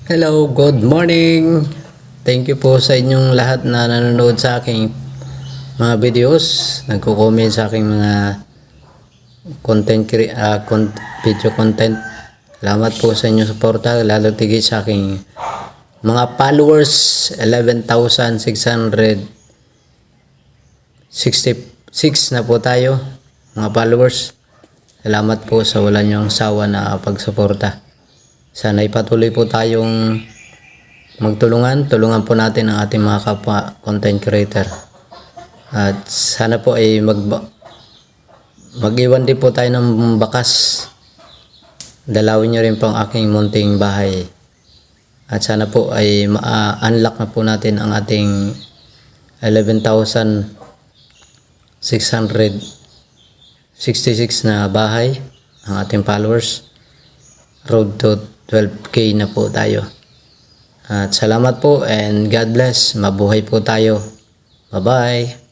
Hello, good morning. Thank you po sa inyong lahat na nanonood sa aking mga videos, nagko-comment sa aking mga video content. Salamat po sa inyong suporta, lalo tigit sa aking mga followers, 11,666 na po tayo, mga followers. Salamat po sa wala niyong sawa na pagsuporta. Sana ipatuloy po tayong tulungan po natin ang ating mga kapwa content creator. At sana po ay mag-iwan din po tayo ng bakas. Dalawin nyo rin po ang aking munting bahay. At sana po ay ma-unlock na po natin ang ating 11,666 na bahay, ang ating followers. Road to 12K na po tayo. At salamat po and God bless. Mabuhay po tayo. Bye-bye.